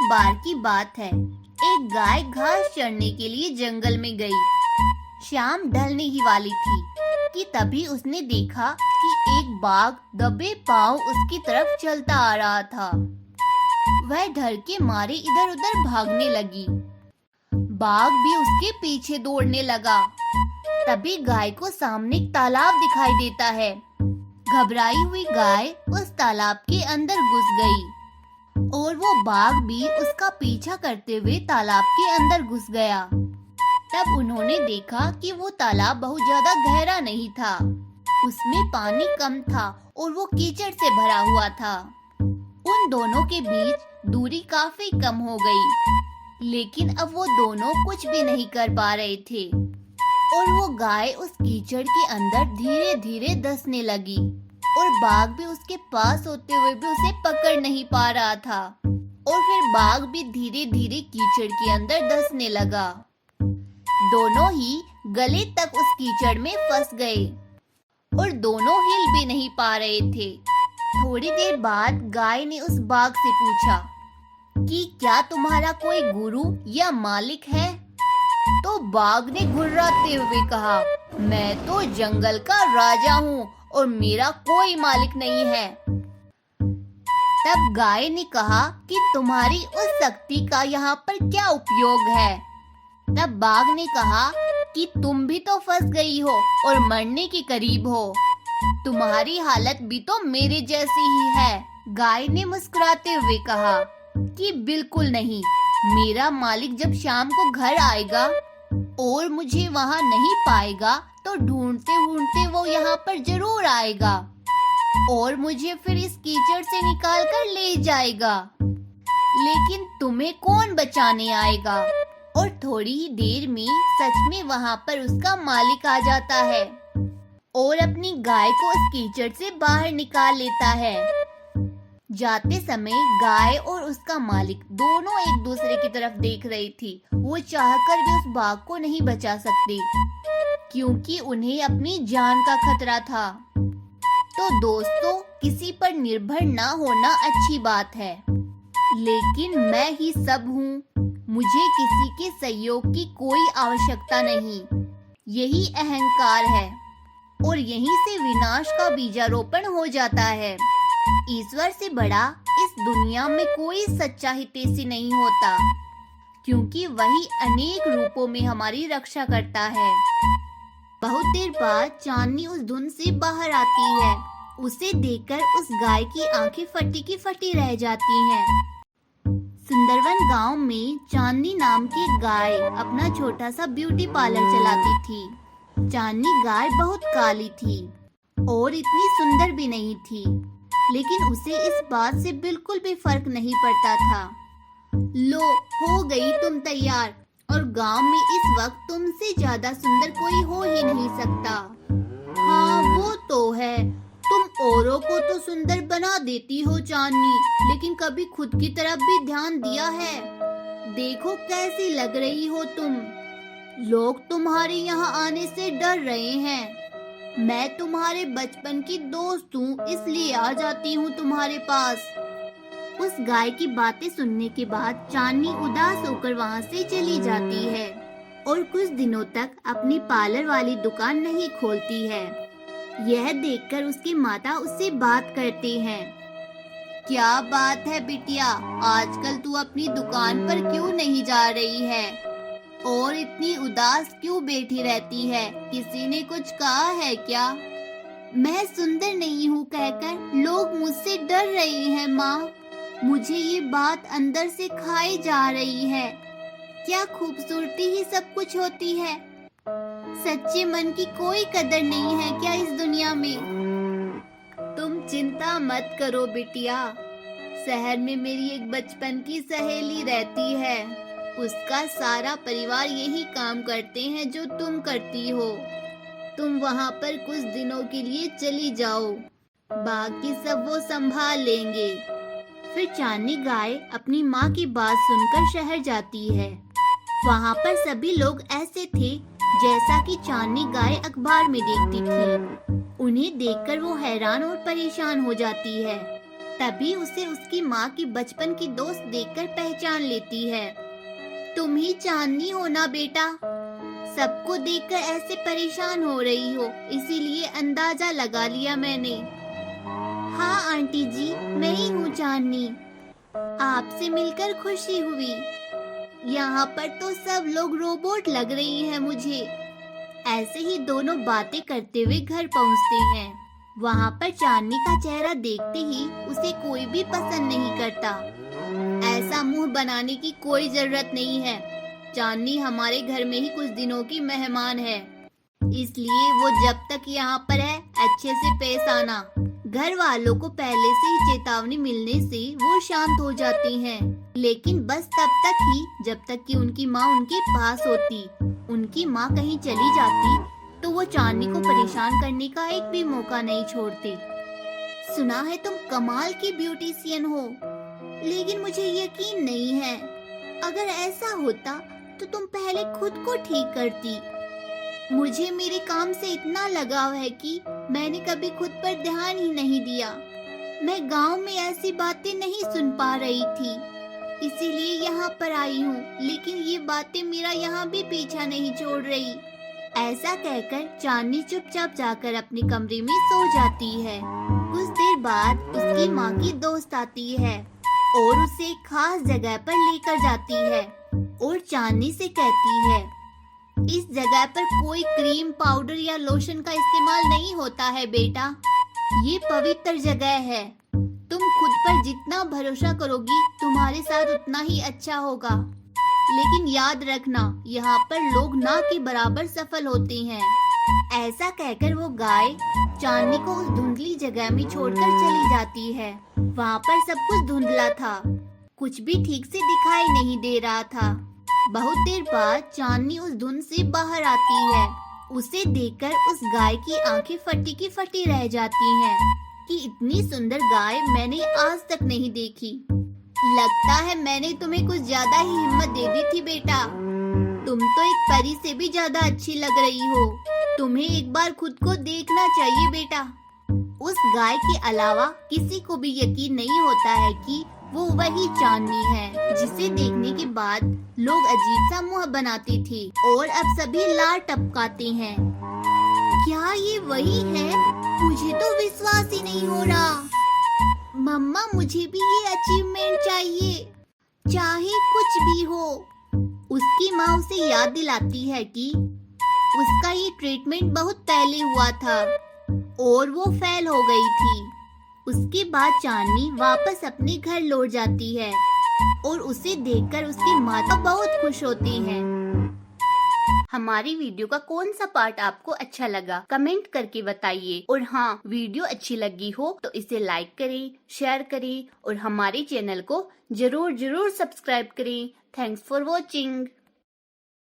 बार की बात है। एक गाय घास चरने के लिए जंगल में गई। शाम ढलने ही वाली थी कि तभी उसने देखा कि एक बाघ दबे पांव उसकी तरफ चलता आ रहा था। वह डर के मारे इधर उधर भागने लगी। बाघ भी उसके पीछे दौड़ने लगा। तभी गाय को सामने एक तालाब दिखाई देता है। घबराई हुई गाय उस तालाब के अंदर घुस गई और वो बाघ भी उसका पीछा करते हुए तालाब के अंदर घुस गया। तब उन्होंने देखा कि वो तालाब बहुत ज्यादा गहरा नहीं था, उसमें पानी कम था और वो कीचड़ से भरा हुआ था। उन दोनों के बीच दूरी काफी कम हो गई, लेकिन अब वो दोनों कुछ भी नहीं कर पा रहे थे और वो गाय उस कीचड़ के अंदर धीरे धीरे धंसने लगी और बाघ भी उसके पास होते हुए भी उसे पकड़ नहीं पा रहा था और फिर बाघ भी धीरे धीरे कीचड़ के अंदर धंसने लगा। दोनों ही गले तक उस कीचड़ में फंस गए और दोनों हिल भी नहीं पा रहे थे। थोड़ी देर बाद गाय ने उस बाघ से पूछा कि क्या तुम्हारा कोई गुरु या मालिक है? तो बाघ ने घुर्राते हुए कहा, मैं तो जंगल का राजा हूँ और मेरा कोई मालिक नहीं है। तब गाय ने कहा कि तुम्हारी उस शक्ति का यहाँ पर क्या उपयोग है? तब बाघ ने कहा कि तुम भी तो फंस गई हो और मरने के करीब हो। तुम्हारी हालत भी तो मेरे जैसी ही है। गाय ने मुस्कुराते हुए कहा कि बिल्कुल नहीं, मेरा मालिक जब शाम को घर आएगा और मुझे वहाँ नहीं पाएगा तो ढूंढते ढूंढते वो यहाँ पर जरूर आएगा और मुझे फिर इस कीचड़ से निकाल कर ले जाएगा। लेकिन तुम्हें कौन बचाने आएगा? और थोड़ी ही देर में सच में वहाँ पर उसका मालिक आ जाता है और अपनी गाय को उस कीचड़ से बाहर निकाल लेता है। जाते समय गाय और उसका मालिक दोनों एक दूसरे की तरफ देख रही थी। वो चाहकर भी उस बाघ को नहीं बचा सकते क्योंकि उन्हें अपनी जान का खतरा था। तो दोस्तों, किसी पर निर्भर ना होना अच्छी बात है, लेकिन मैं ही सब हूँ, मुझे किसी के सहयोग की कोई आवश्यकता नहीं। यही अहंकार है और यहीं से विनाश का बीजारोपण हो जाता है। ईश्वर से बड़ा इस दुनिया में कोई सच्चा हितैषी नहीं होता, क्योंकि वही अनेक रूपों में हमारी रक्षा करता है। बहुत देर बाद चांदनी उस धुंध से बाहर आती है। उसे देखकर उस गाय की आंखें फटी की फटी रह जाती हैं। सुंदरवन गांव में चांदनी नाम की गाय अपना छोटा सा ब्यूटी पार्लर चलाती थी। चांदनी गाय बहुत काली थी और इतनी सुंदर भी नहीं थी, लेकिन उसे इस बात से बिल्कुल भी फर्क नहीं पड़ता था। लो, हो गई तुम तैयार, और गांव में इस वक्त तुमसे ज्यादा सुंदर कोई हो ही नहीं सकता। हाँ, वो तो है, तुम औरों को तो सुंदर बना देती हो चांदनी, लेकिन कभी खुद की तरफ भी ध्यान दिया है? देखो कैसी लग रही हो तुम। लोग तुम्हारे यहाँ आने से डर रहे हैं। मैं तुम्हारे बचपन की दोस्त हूँ, इसलिए आ जाती हूँ तुम्हारे पास। उस गाय की बातें सुनने के बाद चांदनी उदास होकर वहाँ से चली जाती है और कुछ दिनों तक अपनी पार्लर वाली दुकान नहीं खोलती है। यह देखकर उसकी माता उससे बात करते हैं। क्या बात है बिटिया, आजकल तू अपनी दुकान पर क्यों नहीं जा रही है और इतनी उदास क्यों बैठी रहती है? किसी ने कुछ कहा है क्या? मैं सुंदर नहीं हूँ कहकर लोग मुझसे डर रहे हैं माँ। मुझे ये बात अंदर से खाई जा रही है। क्या खूबसूरती ही सब कुछ होती है? सच्चे मन की कोई कदर नहीं है क्या इस दुनिया में? तुम चिंता मत करो बिटिया, शहर में मेरी एक बचपन की सहेली रहती है। उसका सारा परिवार यही काम करते हैं जो तुम करती हो। तुम वहाँ पर कुछ दिनों के लिए चली जाओ, बाकी सब वो संभाल लेंगे। फिर चांदनी गाय अपनी माँ की बात सुनकर शहर जाती है। वहाँ पर सभी लोग ऐसे थे जैसा कि चांदनी गाय अखबार में देखती थी। उन्हें देखकर वो हैरान और परेशान हो जाती है। तभी उसे उसकी माँ की बचपन की दोस्त देखकर पहचान लेती है। तुम ही चांदनी हो ना बेटा? सबको देखकर ऐसे परेशान हो रही हो, इसीलिए अंदाजा लगा लिया मैंने। हाँ आंटी जी, मैं ही हूँ चांदनी। आपसे मिलकर खुशी हुई। यहाँ पर तो सब लोग रोबोट लग रही हैं मुझे। ऐसे ही दोनों बातें करते हुए घर पहुँचते हैं। वहाँ पर चांदनी का चेहरा देखते ही उसे कोई भी पसंद नहीं करता। ऐसा मुंह बनाने की कोई जरूरत नहीं है। चांदनी हमारे घर में ही कुछ दिनों की मेहमान है, इसलिए वो जब तक यहाँ पर है अच्छे से पेश आना। घर वालों को पहले से ही चेतावनी मिलने से वो शांत हो जाती हैं, लेकिन बस तब तक ही जब तक कि उनकी माँ उनके पास होती। उनकी माँ कहीं चली जाती तो वो चांदनी को परेशान करने का एक भी मौका नहीं छोड़ती। सुना है तुम कमाल की ब्यूटीशियन हो, लेकिन मुझे यकीन नहीं है। अगर ऐसा होता तो तुम पहले खुद को ठीक करती। मुझे मेरे काम से इतना लगाव है कि मैंने कभी खुद पर ध्यान ही नहीं दिया। मैं गांव में ऐसी बातें नहीं सुन पा रही थी, इसीलिए यहाँ पर आई हूँ, लेकिन ये बातें मेरा यहाँ भी पीछा नहीं छोड़ रही। ऐसा कहकर चांदनी चुपचाप जाकर अपने कमरे में सो जाती है। कुछ देर बाद उसकी माँ की दोस्त आती है और उसे एक खास जगह पर लेकर जाती है और चांदनी से कहती है, इस जगह पर कोई क्रीम, पाउडर या लोशन का इस्तेमाल नहीं होता है बेटा। ये पवित्र जगह है। तुम खुद पर जितना भरोसा करोगी तुम्हारे साथ उतना ही अच्छा होगा। लेकिन याद रखना, यहाँ पर लोग ना के बराबर सफल होते हैं। ऐसा कहकर वो गाय चांदनी को उस धुंधली जगह में छोड़कर चली जाती है। वहाँ पर सब कुछ धुंधला था, कुछ भी ठीक से दिखाई नहीं दे रहा था। बहुत देर बाद चांदनी उस धुंध से बाहर आती है। उसे देखकर उस गाय की आंखें फटी की फटी रह जाती हैं कि इतनी सुंदर गाय मैंने आज तक नहीं देखी। लगता है मैंने तुम्हें कुछ ज्यादा ही हिम्मत दे दी थी बेटा। तुम तो एक परी से भी ज्यादा अच्छी लग रही हो। तुम्हें एक बार खुद को देखना चाहिए बेटा। उस गाय के अलावा किसी को भी यकीन नहीं होता है कि वो वही चांदनी है जिसे देखने के बाद लोग अजीब सा मुंह बनाती थी और अब सभी लार टपकाते हैं। क्या ये वही है? मुझे तो विश्वास ही नहीं हो रहा। मम्मा, मुझे भी ये अचीवमेंट चाहिए, चाहे कुछ भी हो। उसकी माँ उसे याद दिलाती है कि उसका ये ट्रीटमेंट बहुत पहले हुआ था और वो फेल हो गई थी। उसके बाद चांदनी वापस अपने घर लौट जाती है और उसे देखकर उसकी माता बहुत खुश होती है। हमारी वीडियो का कौन सा पार्ट आपको अच्छा लगा कमेंट करके बताइए। और हाँ, वीडियो अच्छी लगी हो तो इसे लाइक करें, शेयर करें और हमारे चैनल को जरूर सब्सक्राइब करें। Thanks for watching.